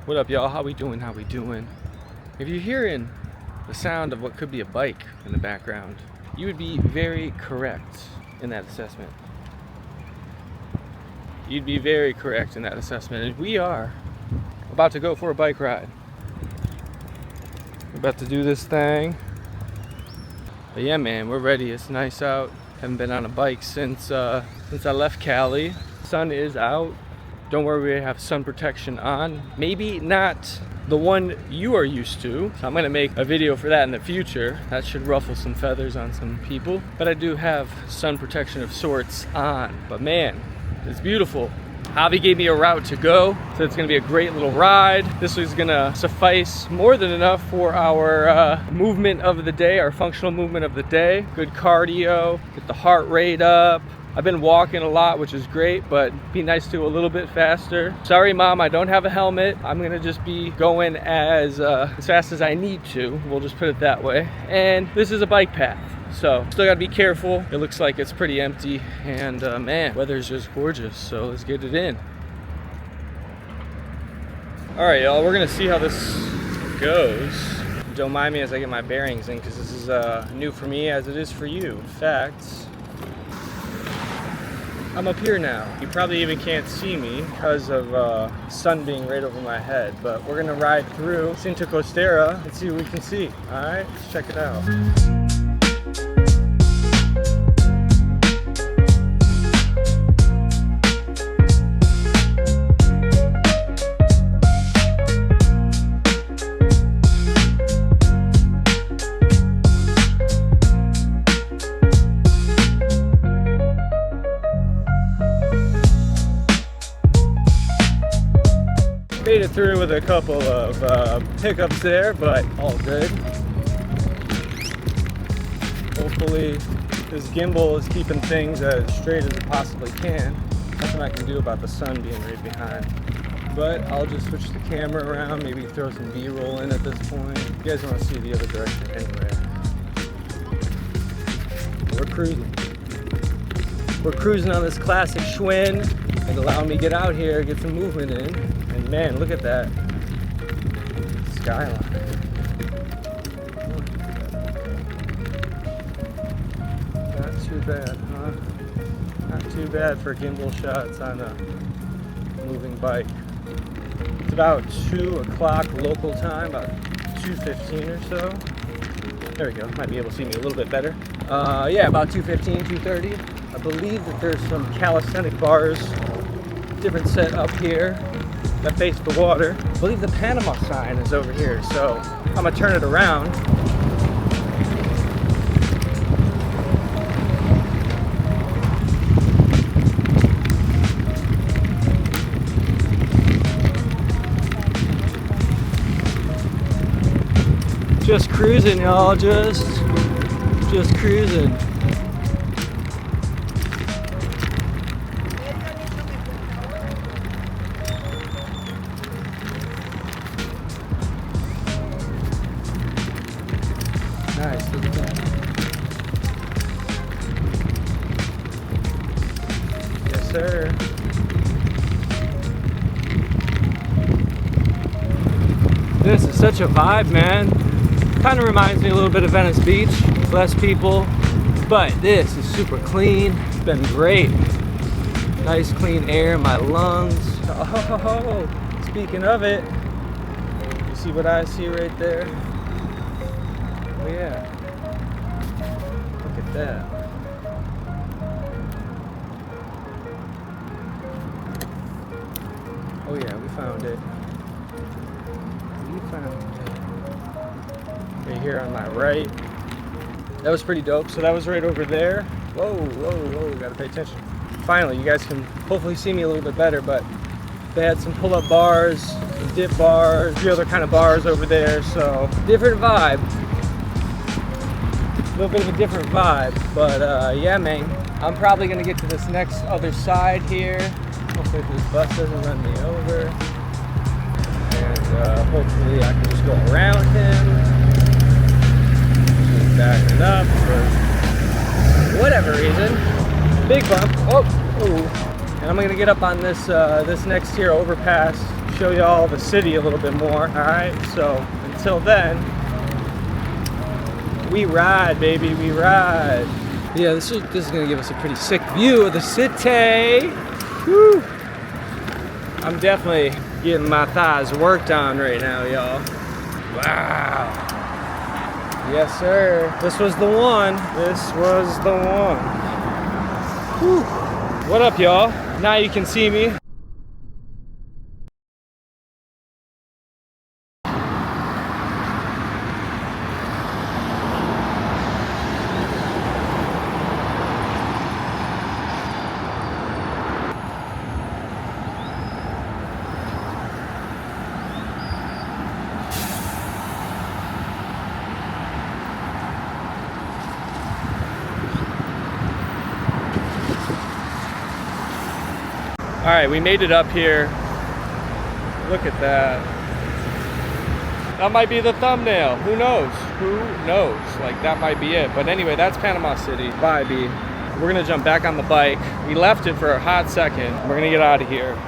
What up, y'all? How we doing? If you're hearing the sound of what could be a bike in the background, you would be very correct in that assessment. You'd be very correct in that assessment. And we are about to go for a bike ride. We're about to do this thing. But yeah, man, we're ready. It's nice out. Haven't been on a bike since I left Cali. Sun is out. Don't worry, we have sun protection on. Maybe not the one you are used to. So I'm gonna make a video for that in the future. That should ruffle some feathers on some people. But I do have sun protection of sorts on. But man, it's beautiful. Javi gave me a route to go, so it's gonna be a great little ride. This is gonna suffice more than enough for our movement of the day, our functional movement of the day. Good cardio, get the heart rate up. I've been walking a lot, which is great, but be nice to a little bit faster. Sorry, Mom, I don't have a helmet. I'm gonna just be going as fast as I need to. We'll just put it that way. And this is a bike path, so still gotta be careful. It looks like it's pretty empty, and man, weather's just gorgeous, so let's get it in. All right, y'all, we're gonna see how this goes. Don't mind me as I get my bearings in, because this is new for me as it is for you. In fact, I'm up here now. You probably even can't see me because of sun being right over my head, but we're gonna ride through Cinta Costera and see what we can see. All right, let's check it out. Made it through with a couple of hiccups there, but all good. Hopefully this gimbal is keeping things as straight as it possibly can. Nothing I can do about the sun being right behind. But I'll just switch the camera around, maybe throw some B-roll in at this point. You guys want to see the other direction anyway. We're cruising. We're cruising on this classic Schwinn. It's allowing me to get out here, get some movement in. And man, look at that skyline. Not too bad, huh? Not too bad for gimbal shots on a moving bike. It's about 2 o'clock local time, about 2:15 or so. There we go, might be able to see me a little bit better. Yeah, about 2:15, 2:30. I believe that there's some calisthenic bars, different set up here that face the water. I believe the Panamá sign is over here, so I'm gonna turn it around. Just cruising, y'all, just cruising. Nice, look at that. Yes, sir. This is such a vibe, man. Kind of reminds me a little bit of Venice Beach. Less people, but this is super clean. It's been great. Nice clean air in my lungs. Oh, speaking of it, you see what I see right there? Oh yeah, look at that. Oh yeah, we found it. Right here on my right. That was pretty dope. So that was right over there. Whoa, whoa, whoa, gotta pay attention. Finally, you guys can hopefully see me a little bit better, but they had some pull-up bars, some dip bars, a few other kind of bars over there, so different vibe. A little bit of a different vibe, but yeah, man. I'm probably gonna get to this next other side here. Hopefully this bus doesn't run me over. And hopefully I can just go around him. Just backing up for whatever reason. Big bump. Oh, ooh. And I'm gonna get up on this this next tier overpass. show y'all the city a little bit more. All right, so until then, we ride, baby, we ride. Yeah, this is gonna give us a pretty sick view of the city. Woo! I'm definitely getting my thighs worked on right now, y'all. Wow. Yes, sir. This was the one. This was the one. Whew. What up, y'all? Now you can see me. All right, we made it up here. Look at that. That might be the thumbnail. Who knows? Who knows? Like, that might be it. But anyway, that's Panama City. Vibey. We're gonna jump back on the bike. We left it for a hot second. We're gonna get out of here.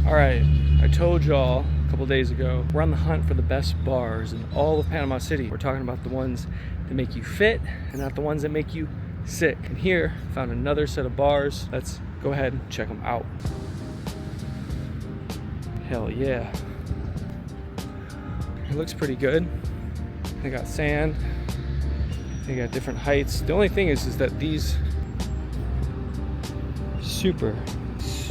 All right, I told y'all a couple days ago, we're on the hunt for the best bars in all of Panama City. We're talking about the ones that make you fit and not the ones that make you sick. And here, found another set of bars. Let's go ahead and check them out. Hell yeah. It looks pretty good. They got sand. They got different heights. The only thing is that these super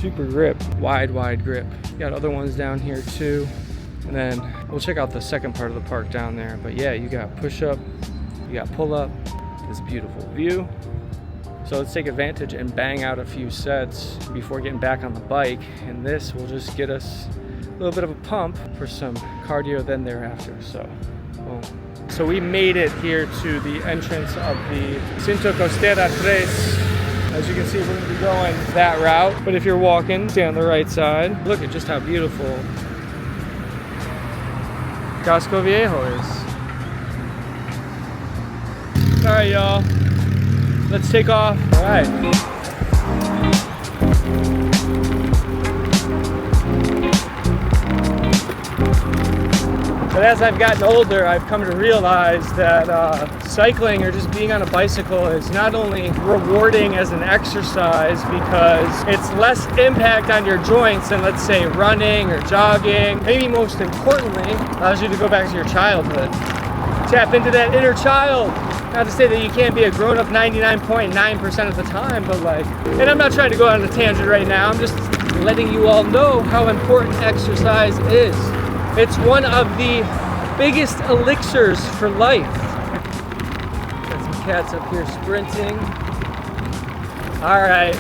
grip, wide grip. Got other ones down here too. And then we'll check out the second part of the park down there. But yeah, you got push up, you got pull up, this beautiful view. So let's take advantage and bang out a few sets before getting back on the bike. And this will just get us a little bit of a pump for some cardio then thereafter. So, boom. So we made it here to the entrance of the Cinta Costera 3. As you can see, we're gonna be going that route. But if you're walking, stay on the right side. Look at just how beautiful Casco Viejo is. All right, y'all. Let's take off. All right. But as I've gotten older, I've come to realize that cycling or just being on a bicycle is not only rewarding as an exercise because it's less impact on your joints than, let's say, running or jogging. Maybe most importantly, allows you to go back to your childhood. Tap into that inner child. Not to say that you can't be a grown-up 99.9% of the time, but like, and I'm not trying to go on a tangent right now, I'm just letting you all know how important exercise is. It's one of the biggest elixirs for life. Got some cats up here sprinting. All right,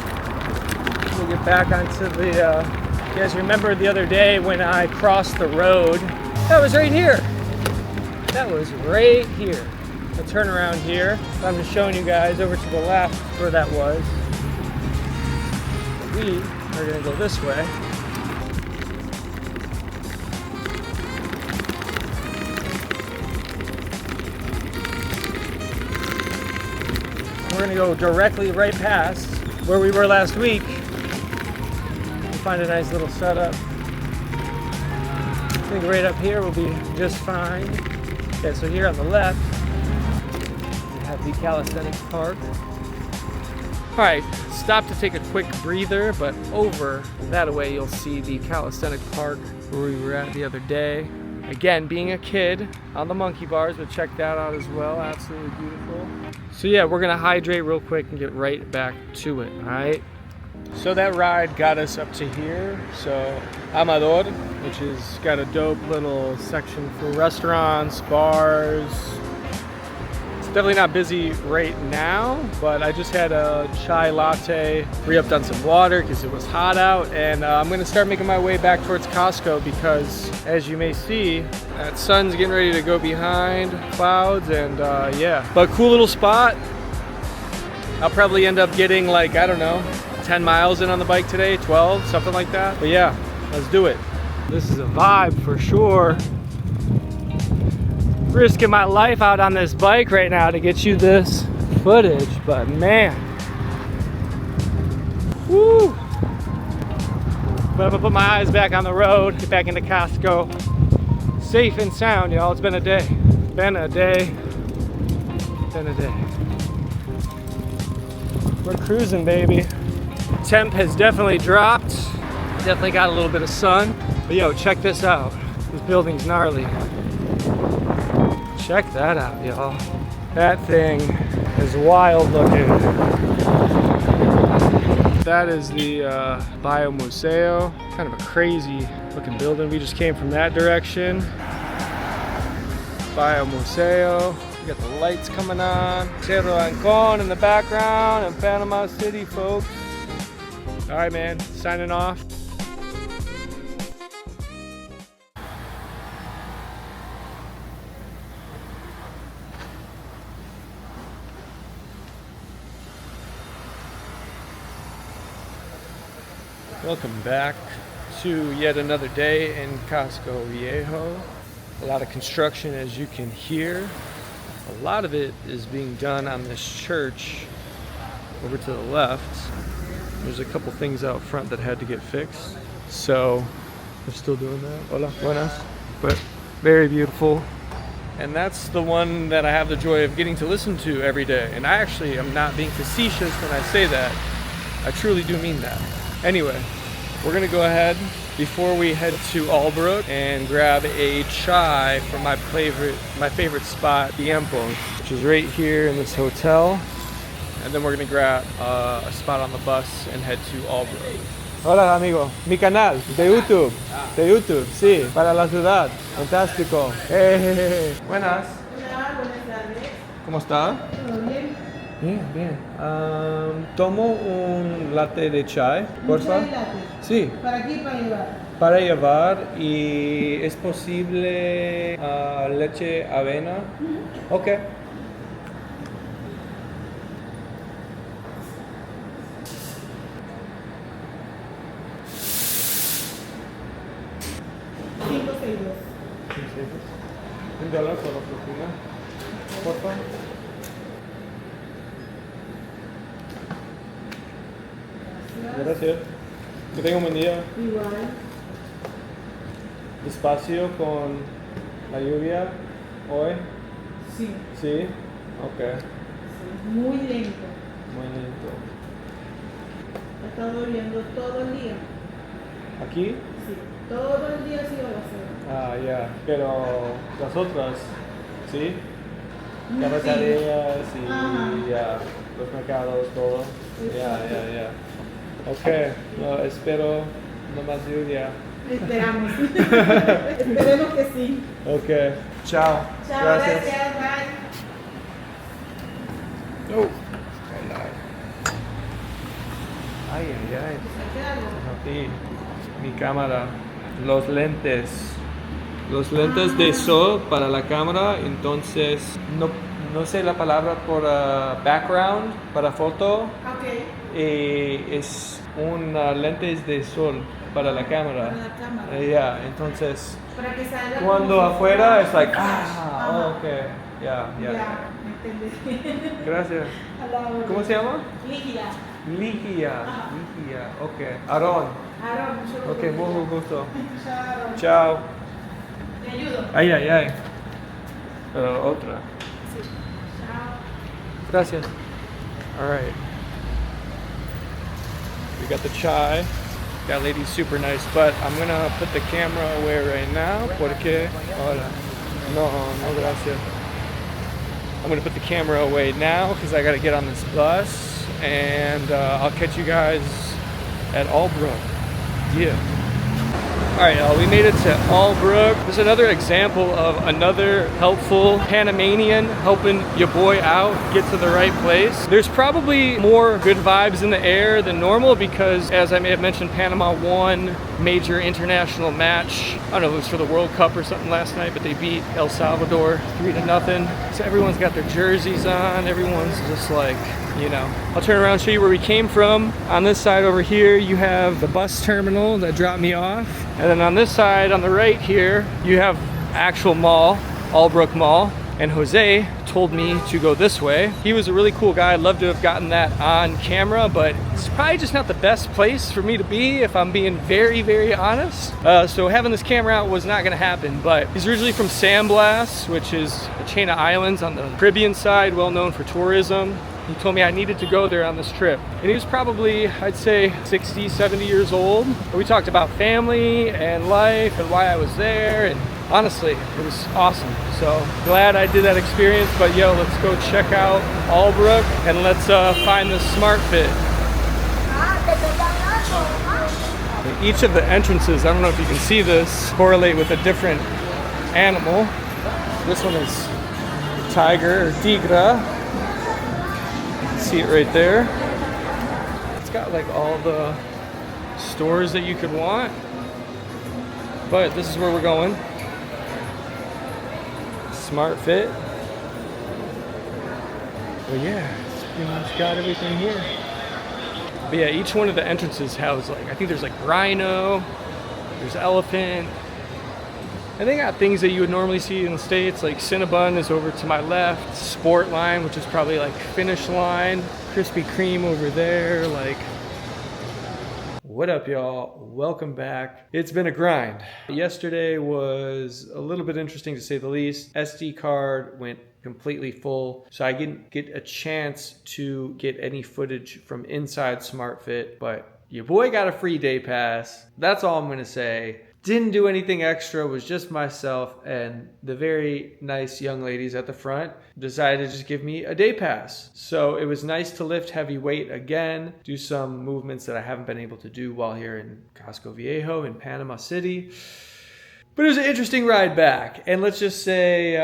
we'll get back onto the, you guys remember the other day when I crossed the road? That was right here. That was right here. The turnaround here. I'm just showing you guys over to the left where that was. We are gonna go this way. We're gonna go directly right past where we were last week. We'll find a nice little setup. I think right up here will be just fine. Okay, so here on the left, we have the calisthenics park. All right, stop to take a quick breather, but over that way you'll see the calisthenic park where we were at the other day. Again, being a kid on the monkey bars, but check that out as well. Absolutely beautiful. So yeah, we're gonna hydrate real quick and get right back to it, all right? So that ride got us up to here. So Amador, which has got a dope little section for restaurants, bars. It's definitely not busy right now, but I just had a chai latte, re-upped on some water because it was hot out, and I'm gonna start making my way back towards Costco because, as you may see, that sun's getting ready to go behind clouds, and yeah. But cool little spot. I'll probably end up getting like, I don't know, 10 miles in on the bike today, 12, something like that. But yeah, let's do it. This is a vibe for sure. Risking my life out on this bike right now to get you this footage, but man. Woo! But I'm gonna put my eyes back on the road, get back into Casco. Safe and sound, y'all. It's been a day. Been a day. Been a day. We're cruising, baby. Temp has definitely dropped. Definitely got a little bit of sun. But yo, check this out. This building's gnarly. Check that out, y'all. That thing is wild looking. That is the Bio Museo. Kind of a crazy looking building. We just came from that direction. Bio Museo. We got the lights coming on. Cerro Ancon in the background and Panama City, folks. All right, man, signing off. Welcome back to yet another day in Casco Viejo. A lot of construction, as you can hear. A lot of it is being done on this church over to the left. There's a couple things out front that had to get fixed. So they're still doing that. Hola, buenas. But very beautiful. And that's the one that I have the joy of getting to listen to every day. And I actually am not being facetious when I say that. I truly do mean that. Anyway, we're gonna go ahead before we head to Albrook and grab a chai from my favorite spot, Tiempo, which is right here in this hotel. And then we're gonna grab a spot on the bus and head to Albrook. Hola amigo, mi canal de YouTube, sí, para la ciudad, fantástico. Hey. Buenas. Hola, buenas tardes. ¿Cómo está? ¿Todo bien? Bien, bien. Tomo un latte de chai, porfa. Un chai latte. Sí. ¿Para aquí para llevar? Para llevar, y es posible leche avena. Ok. $5.62. $1 por la oficina, porfa. Gracias. Que tenga un buen día. Igual. Despacio con la lluvia hoy. Sí. Sí. Ok. Sí. Muy lento. Muy lento. Ha estado lloviendo todo el día. ¿Aquí? Sí. Todo el día ha sido aguacero. Ah, ya. Pero las otras, ¿sí? Sí. Cafeterías y Ajá. ya, los mercados, todo. Ya. Ok, no, espero no más lluvia. Esperamos. Esperemos que sí. Ok, chao. Chao, gracias. Bye. Oh. Ay. ¿Saqué algo? Aquí, mi cámara, los lentes de sol para la cámara. Entonces no sé la palabra por background para foto. Ok. Es un lentes de sol para la cámara. Para la cámara. Ya, entonces Para que salga cuando como si afuera fuera es like Ajá. ok, ya. Ya, me entendí. Gracias. A la orden. ¿Cómo se llama? Lígida. Ligia, Ajá. ok. Aaron, Aaron, mucho ok, mucho gusto. Chao. Chao. Te ayudo. Ay. Otra. Sí. Chao. Gracias. All right. We got the chai. That lady's super nice, but I'm gonna put the camera away right now. Porque, hola. No, gracias. I'm gonna put the camera away now because I gotta get on this bus, and I'll catch you guys at Albrook. Yeah. All right, y'all, we made it to Albrook. This is another example of another helpful Panamanian helping your boy out get to the right place. There's probably more good vibes in the air than normal because, as I may have mentioned, Panama won major international match. I don't know if it was for the World Cup or something last night, but they beat El Salvador 3-0. So everyone's got their jerseys on. Everyone's just like, you know. I'll turn around and show you where we came from. On this side over here, you have the bus terminal that dropped me off. And then on this side, on the right here, you have actual mall, Albrook Mall. and Jose told me to go this way. He was a really cool guy. I'd love to have gotten that on camera, but it's probably just not the best place for me to be if I'm being very, very honest. So having this camera out was not gonna happen, but he's originally from San Blas, which is a chain of islands on the Caribbean side, well known for tourism. He told me I needed to go there on this trip. And he was probably, I'd say, 60, 70 years old. But we talked about family and life and why I was there. And honestly, it was awesome. So glad I did that experience. But yo, let's go check out Albrook and let's find the SmartFit. Each of the entrances, I don't know if you can see this, correlate with a different animal. This one is tiger or tigra. See it right there. It's got like all the stores that you could want, but this is where we're going. SmartFit. Well, yeah, it's pretty much got everything here. But yeah, each one of the entrances has like, I think there's like rhino, there's elephant, and they got things that you would normally see in the States, like Cinnabon is over to my left, Sport Line, which is probably like Finish Line, Krispy Kreme over there, like, what up y'all? Welcome back. It's been a grind. Yesterday was a little bit interesting to say the least. SD card went completely full, so I didn't get a chance to get any footage from inside SmartFit, but your boy got a free day pass. That's all I'm gonna say. Didn't do anything extra, was just myself, and the very nice young ladies at the front decided to just give me a day pass. So it was nice to lift heavy weight again, do some movements that I haven't been able to do while here in Casco Viejo in Panama City. But it was an interesting ride back, and let's just say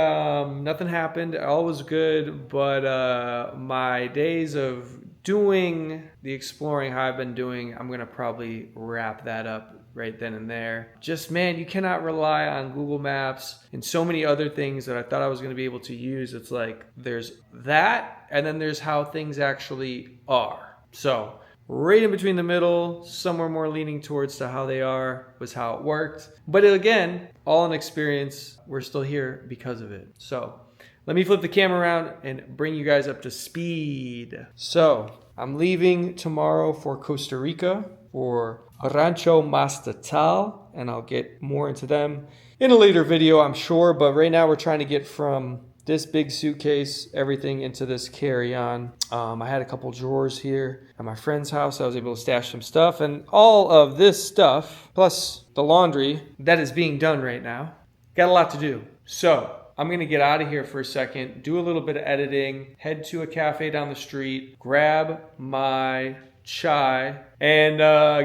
nothing happened, all was good, but my days of doing the exploring how I've been doing, I'm gonna probably wrap that up right then and there. Just, man, you cannot rely on Google Maps and so many other things that I thought I was going to be able to use. It's like there's that, and then there's how things actually are. So right in between the middle, somewhere more leaning towards to how they are was how it worked. But again, all an experience. We're still here because of it. So let me flip the camera around and bring you guys up to speed. So I'm leaving tomorrow for Costa Rica for Rancho Mastatal, and I'll get more into them in a later video, I'm sure. But right now we're trying to get from this big suitcase, everything into this carry-on. I had a couple drawers here at my friend's house. I was able to stash some stuff, and all of this stuff, plus the laundry that is being done right now, got a lot to do. So I'm gonna get out of here for a second, do a little bit of editing, head to a cafe down the street, grab my chai, and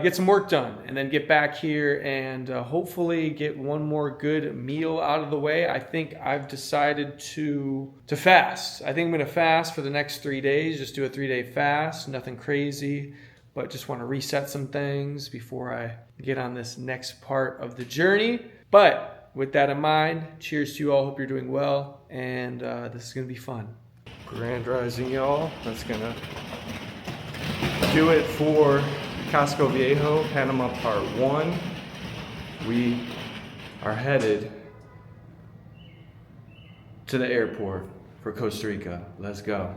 get some work done, and then get back here and hopefully get one more good meal out of the way. I think I've decided to fast. I think I'm gonna fast for the next 3 days, just do a 3-day fast, nothing crazy, but just want to reset some things before I get on this next part of the journey. But with that in mind, cheers to you all, hope you're doing well, and this is gonna be fun. Grand Rising, y'all. That's gonna do it for Casco Viejo, Panama Part 1. We are headed to the airport for Costa Rica. Let's go.